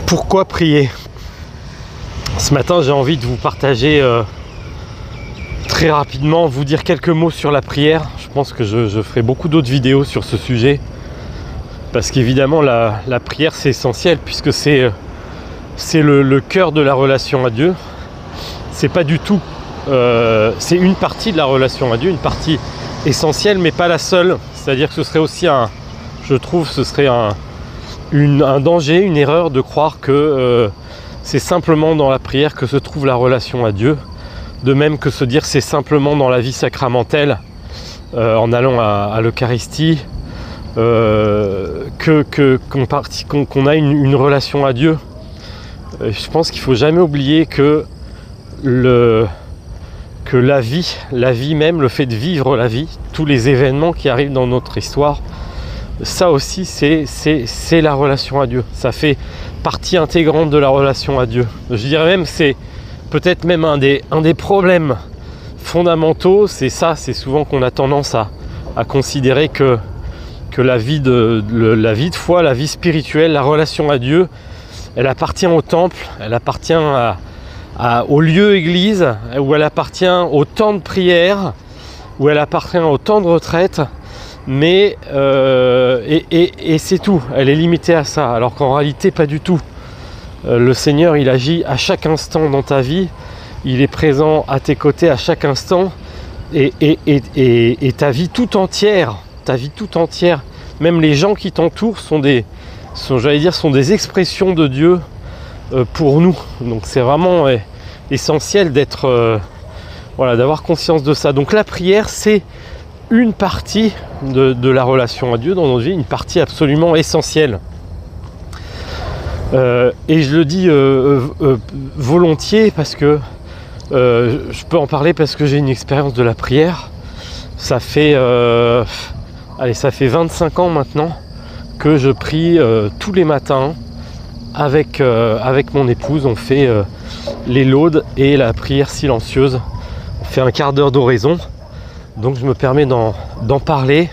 Pourquoi prier? Ce matin, j'ai envie de vous partager très rapidement, vous dire quelques mots sur la prière. Je pense que je ferai beaucoup d'autres vidéos sur ce sujet. Parce qu'évidemment, la prière, c'est essentiel, puisque c'est le cœur de la relation à Dieu. C'est pas du tout... c'est une partie de la relation à Dieu, une partie essentielle, mais pas la seule. C'est-à-dire que ce serait aussi je trouve, ce serait un danger, une erreur de croire que c'est simplement dans la prière que se trouve la relation à Dieu. De même que se dire c'est simplement dans la vie sacramentelle, en allant à l'Eucharistie, qu'on a une relation à Dieu. Je pense qu'il ne faut jamais oublier que la vie même, le fait de vivre la vie, tous les événements qui arrivent dans notre histoire, ça aussi c'est la relation à Dieu. Ça fait partie intégrante de la relation à Dieu. Je dirais même c'est peut-être même un des problèmes fondamentaux, c'est souvent qu'on a tendance à considérer que la vie de foi, la vie spirituelle, la relation à Dieu, elle appartient au temple, elle appartient au lieu église, où elle appartient au temps de prière, où elle appartient au temps de retraite, mais et c'est tout, elle est limitée à ça, alors qu'en réalité pas du tout. Le Seigneur, il agit à chaque instant dans ta vie, il est présent à tes côtés à chaque instant, et ta vie tout entière, même les gens qui t'entourent sont des expressions de Dieu pour nous. Donc c'est vraiment essentiel d'avoir conscience de ça. Donc la prière, c'est une partie de la relation à Dieu dans notre vie, une partie absolument essentielle. Et je le dis volontiers parce que je peux en parler parce que j'ai une expérience de la prière. Ça fait 25 ans maintenant que je prie tous les matins avec mon épouse. On fait les laudes et la prière silencieuse. On fait un quart d'heure d'oraison. Donc je me permets d'en parler.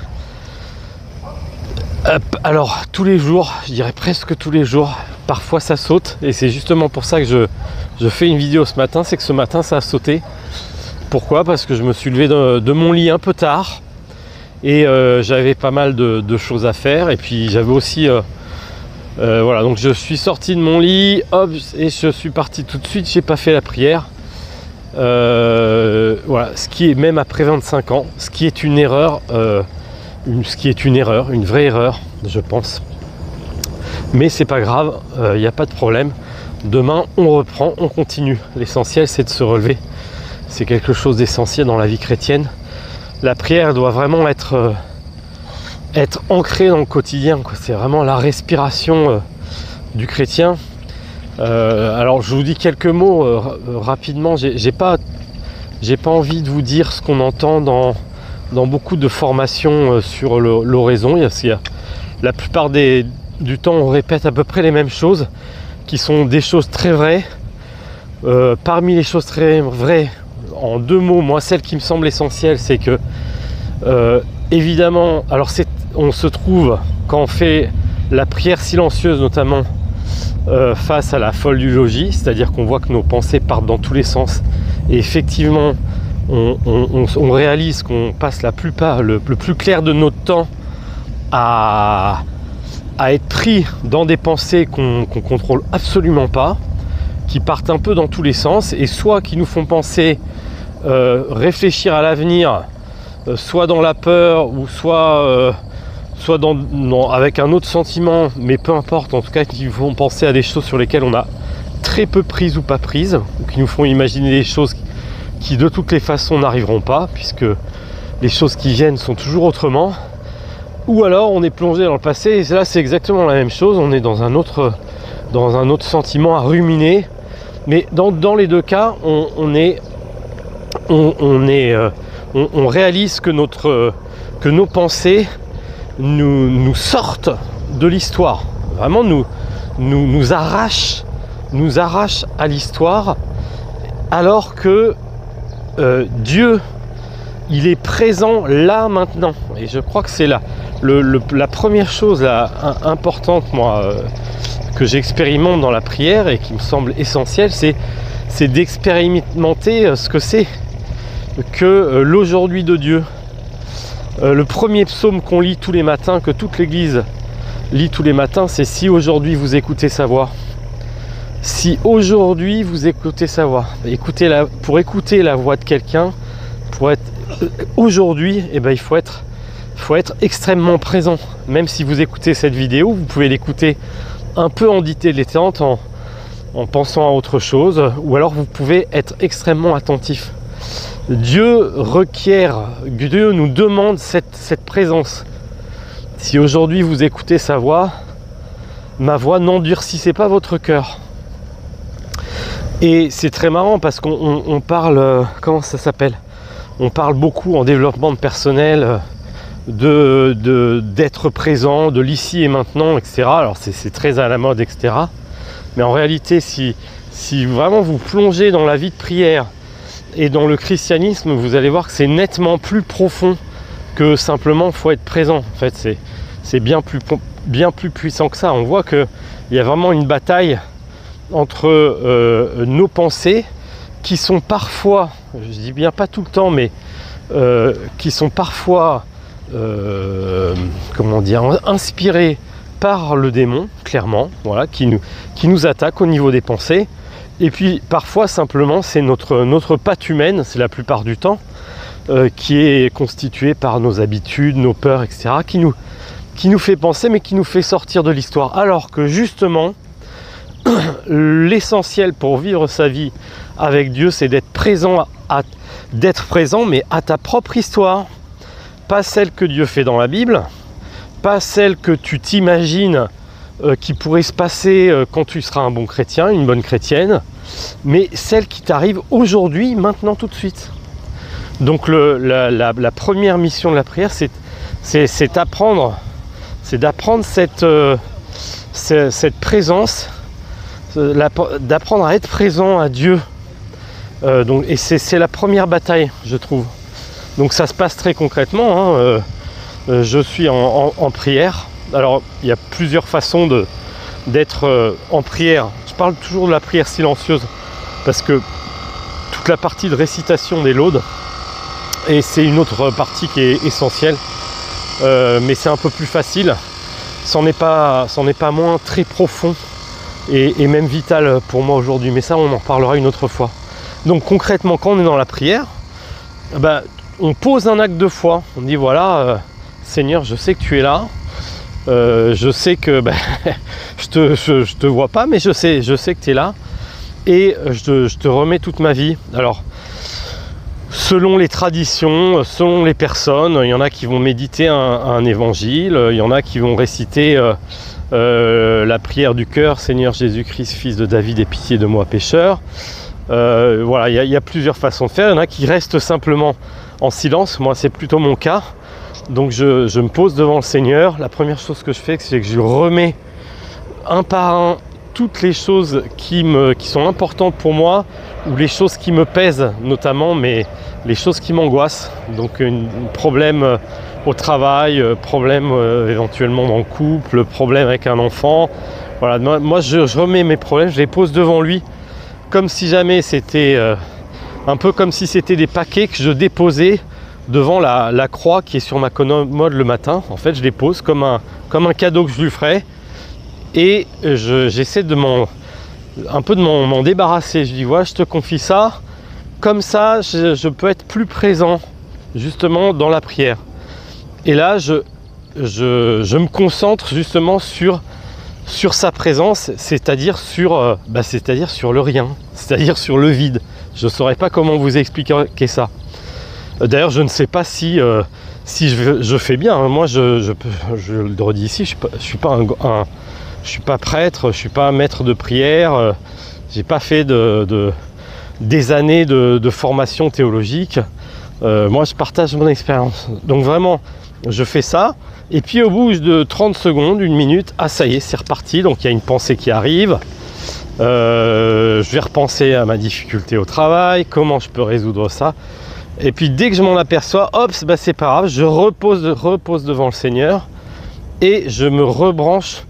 Alors tous les jours, je dirais presque tous les jours, parfois ça saute. Et c'est justement pour ça que je fais une vidéo ce matin. C'est que ce matin ça a sauté. Pourquoi? Parce que je me suis levé de mon lit un peu tard. Et j'avais pas mal de choses à faire. Et puis j'avais aussi... voilà, donc je suis sorti de mon lit, hop, et je suis parti tout de suite. J'ai pas fait la prière. Voilà, ce qui est, même après 25 ans, ce qui est une erreur, une vraie erreur, je pense. Mais c'est pas grave, il n'y a pas de problème. Demain, on reprend, on continue. L'essentiel, c'est de se relever. C'est quelque chose d'essentiel dans la vie chrétienne. La prière doit vraiment être ancrée dans le quotidien, quoi. C'est vraiment la respiration du chrétien. Alors je vous dis quelques mots rapidement. J'ai pas envie de vous dire ce qu'on entend dans beaucoup de formations sur l'oraison. La plupart du temps on répète à peu près les mêmes choses qui sont des choses très vraies. Parmi les choses très vraies, en deux mots, moi celle qui me semble essentielle, c'est que évidemment, alors on se trouve quand on fait la prière silencieuse notamment face à la folle du logis, c'est-à-dire qu'on voit que nos pensées partent dans tous les sens et effectivement on réalise qu'on passe le plus clair de notre temps à être pris dans des pensées qu'on contrôle absolument pas, qui partent un peu dans tous les sens et soit qui nous font penser réfléchir à l'avenir, soit dans la peur ou soit avec un autre sentiment, mais peu importe, en tout cas qui nous font penser à des choses sur lesquelles on a très peu prise ou pas prise, ou qui nous font imaginer des choses qui de toutes les façons n'arriveront pas, puisque les choses qui viennent sont toujours autrement. Ou alors on est plongé dans le passé, et là c'est exactement la même chose, on est dans un autre sentiment à ruminer, mais dans les deux cas on réalise que nos pensées nous sortent de l'histoire, vraiment nous arrachent à l'histoire, alors que Dieu, il est présent là maintenant. Et je crois que c'est la première chose là, importante, moi, que j'expérimente dans la prière et qui me semble essentiel, c'est d'expérimenter ce que c'est que l'aujourd'hui de Dieu. Le premier psaume qu'on lit tous les matins, que toute l'Église lit tous les matins, c'est « Si aujourd'hui vous écoutez sa voix ». Si aujourd'hui vous écoutez sa voix, pour écouter la voix de quelqu'un, pour être aujourd'hui, il faut être extrêmement présent. Même si vous écoutez cette vidéo, vous pouvez l'écouter un peu en dilettante, en pensant à autre chose, ou alors vous pouvez être extrêmement attentif. Dieu nous demande cette présence. Si aujourd'hui vous écoutez sa voix, ma voix, n'endurcissez pas votre cœur. Et c'est très marrant parce qu'on parle, comment ça s'appelle ? On parle beaucoup en développement de personnel d'être présent, de l'ici et maintenant, etc. Alors c'est très à la mode, etc. Mais en réalité, si vraiment vous plongez dans la vie de prière et dans le christianisme, vous allez voir que c'est nettement plus profond que simplement il faut être présent. En fait, c'est bien plus puissant que ça. On voit qu'il y a vraiment une bataille entre nos pensées qui sont parfois, je dis bien pas tout le temps, mais qui sont parfois inspirées par le démon, clairement, voilà, qui nous attaque au niveau des pensées. Et puis parfois simplement c'est notre patte humaine, c'est la plupart du temps, qui est constituée par nos habitudes, nos peurs, etc., qui nous fait penser, mais qui nous fait sortir de l'histoire. Alors que justement, l'essentiel pour vivre sa vie avec Dieu, c'est d'être présent, mais à ta propre histoire, pas celle que Dieu fait dans la Bible, pas celle que tu t'imagines qui pourrait se passer quand tu seras un bon chrétien, une bonne chrétienne, mais celle qui t'arrive aujourd'hui, maintenant, tout de suite. Donc la première mission de la prière, c'est d'apprendre cette présence, d'apprendre à être présent à Dieu. Et c'est la première bataille, je trouve. Donc ça se passe très concrètement, hein. Je suis en prière. Alors il y a plusieurs façons d'être en prière. Je parle toujours de la prière silencieuse parce que toute la partie de récitation des laudes, et c'est une autre partie qui est essentielle, mais c'est un peu plus facile, c'en est pas moins très profond et même vital pour moi aujourd'hui, mais ça on en reparlera une autre fois. Donc concrètement, quand on est dans la prière, on pose un acte de foi, on dit voilà, Seigneur, je sais que tu es là, je sais que je te vois pas, mais je sais que tu es là, et je te remets toute ma vie. Alors selon les traditions, selon les personnes, il y en a qui vont méditer un évangile, il y en a qui vont réciter la prière du cœur, Seigneur Jésus-Christ, fils de David, aie pitié de moi pécheur. Voilà, il y a plusieurs façons de faire. Il y en a qui restent simplement en silence. Moi, c'est plutôt mon cas. Donc je me pose devant le Seigneur. La première chose que je fais, c'est que je remets un par un toutes les choses qui sont importantes pour moi, ou les choses qui me pèsent notamment, mais les choses qui m'angoissent. Donc un problème au travail, problème éventuellement dans le couple, problème avec un enfant. Voilà, moi je remets mes problèmes, je les pose devant lui, comme si jamais c'était un peu comme si c'était des paquets que je déposais devant la croix qui est sur ma commode le matin. En fait, je les pose comme un cadeau que je lui ferais, et j'essaie de m'en débarrasser. Je dis voilà, je te confie ça, comme ça je peux être plus présent justement dans la prière. Et là je me concentre justement sur sa présence, c'est-à-dire sur le rien, c'est-à-dire sur le vide. Je ne saurais pas comment vous expliquer ça. D'ailleurs, je ne sais pas si je fais bien. Moi, je le redis ici, je suis pas prêtre, je ne suis pas maître de prière. J'ai pas fait des années de formation théologique. Moi, je partage mon expérience. Donc vraiment, je fais ça. Et puis au bout de 30 secondes, une minute, ça y est, c'est reparti. Donc il y a une pensée qui arrive. Je vais repenser à ma difficulté au travail, comment je peux résoudre ça. Et puis dès que je m'en aperçois, hop, c'est pas grave, je repose devant le Seigneur et je me rebranche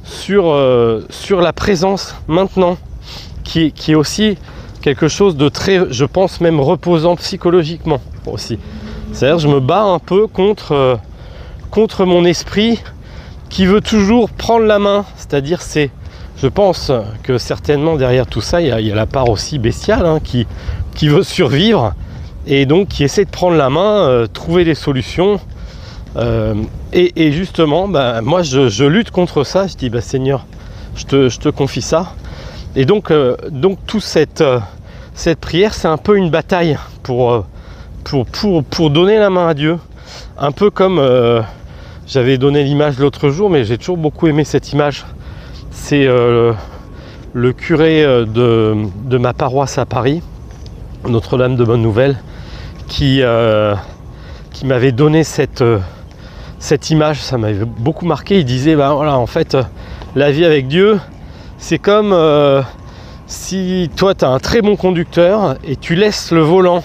sur la présence maintenant, qui est aussi quelque chose de très, je pense même reposant psychologiquement aussi. C'est-à-dire je me bats un peu contre mon esprit qui veut toujours prendre la main, c'est-à-dire je pense que certainement derrière tout ça, il y a la part aussi bestiale hein, qui veut survivre et donc qui essaie de prendre la main, trouver des solutions. Et justement, moi je lutte contre ça. Je dis, Seigneur, je te confie ça. Et donc toute cette prière, c'est un peu une bataille pour donner la main à Dieu. Un peu comme j'avais donné l'image l'autre jour, mais j'ai toujours beaucoup aimé cette image. C'est le curé de ma paroisse à Paris, Notre-Dame de Bonne Nouvelle, qui m'avait donné cette image. Ça m'avait beaucoup marqué. Il disait, voilà, en fait, la vie avec Dieu, c'est comme si toi, tu as un très bon conducteur et tu laisses le volant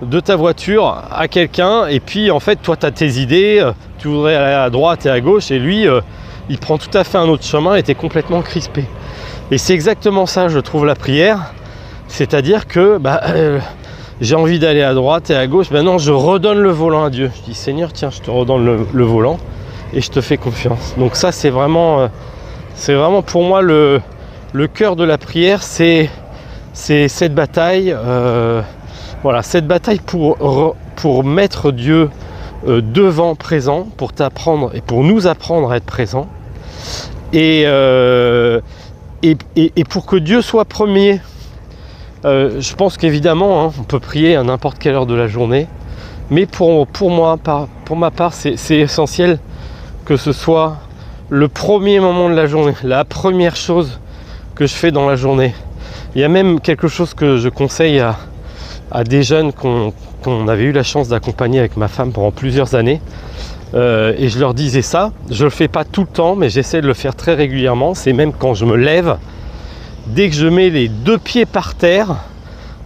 de ta voiture à quelqu'un et puis en fait, toi, tu as tes idées, tu voudrais aller à droite et à gauche et lui, il prend tout à fait un autre chemin et tu es complètement crispé. Et c'est exactement ça, je trouve, la prière. C'est-à-dire que j'ai envie d'aller à droite et à gauche, non, je redonne le volant à Dieu. Je dis, Seigneur, tiens, je te redonne le volant et je te fais confiance. Donc ça, c'est vraiment pour moi le cœur de la prière, c'est cette bataille, voilà, cette bataille pour mettre Dieu devant, présent, pour t'apprendre et pour nous apprendre à être présent, et pour que Dieu soit premier. Je pense qu'évidemment, hein, on peut prier à n'importe quelle heure de la journée, mais pour ma part, c'est essentiel que ce soit le premier moment de la journée, la première chose que je fais dans la journée. Il y a même quelque chose que je conseille à des jeunes qu'on avait eu la chance d'accompagner avec ma femme pendant plusieurs années, et je leur disais ça. Je le fais pas tout le temps, mais j'essaie de le faire très régulièrement. C'est même quand je me lève, dès que je mets les deux pieds par terre,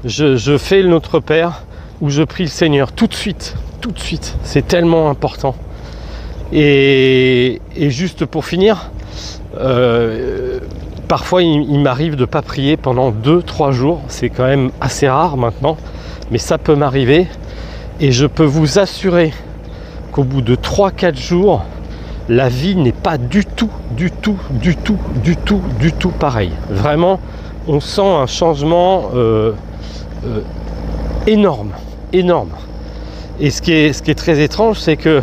je fais le Notre Père où je prie le Seigneur tout de suite. C'est tellement important. Et juste pour finir, parfois il m'arrive de ne pas prier pendant 2-3 jours. C'est quand même assez rare maintenant, mais ça peut m'arriver. Et je peux vous assurer qu'au bout de 3-4 jours, la vie n'est pas du tout pareil. Vraiment, on sent un changement énorme. Et ce qui est très étrange, c'est que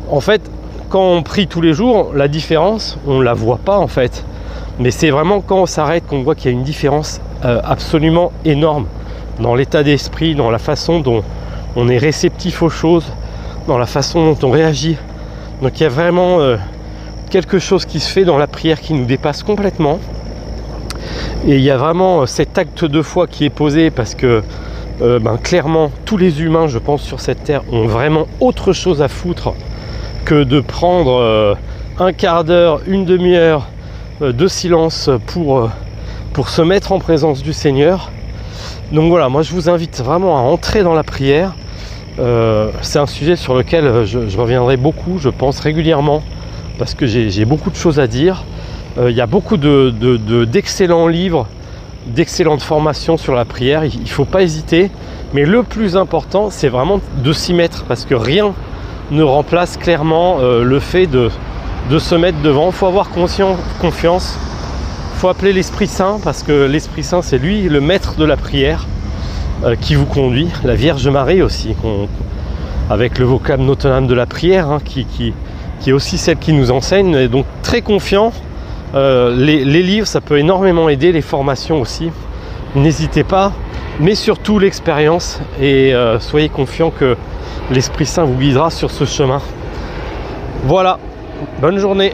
en fait, quand on prie tous les jours, la différence, on la voit pas en fait. Mais c'est vraiment quand on s'arrête qu'on voit qu'il y a une différence absolument énorme dans l'état d'esprit, dans la façon dont on est réceptif aux choses, dans la façon dont on réagit. Donc il y a vraiment quelque chose qui se fait dans la prière qui nous dépasse complètement. Et il y a vraiment cet acte de foi qui est posé parce que clairement tous les humains, je pense, sur cette terre ont vraiment autre chose à foutre que de prendre un quart d'heure, une demi-heure de silence pour se mettre en présence du Seigneur. Donc voilà, moi je vous invite vraiment à entrer dans la prière. C'est un sujet sur lequel je reviendrai beaucoup, je pense régulièrement, parce que j'ai beaucoup de choses à dire. Il y a beaucoup d'excellents livres, d'excellentes formations sur la prière, il ne faut pas hésiter. Mais le plus important, c'est vraiment de s'y mettre, parce que rien ne remplace clairement le fait de se mettre devant. Il faut avoir confiance, il faut appeler l'Esprit Saint, parce que l'Esprit Saint, c'est lui le maître de la prière qui vous conduit. La Vierge Marie aussi, avec le vocable Notre-Dame de la prière, hein, qui est aussi celle qui nous enseigne. Et donc très confiant. Les livres, ça peut énormément aider, les formations aussi. N'hésitez pas, mais surtout l'expérience, et soyez confiants que l'Esprit Saint vous guidera sur ce chemin. Voilà, bonne journée.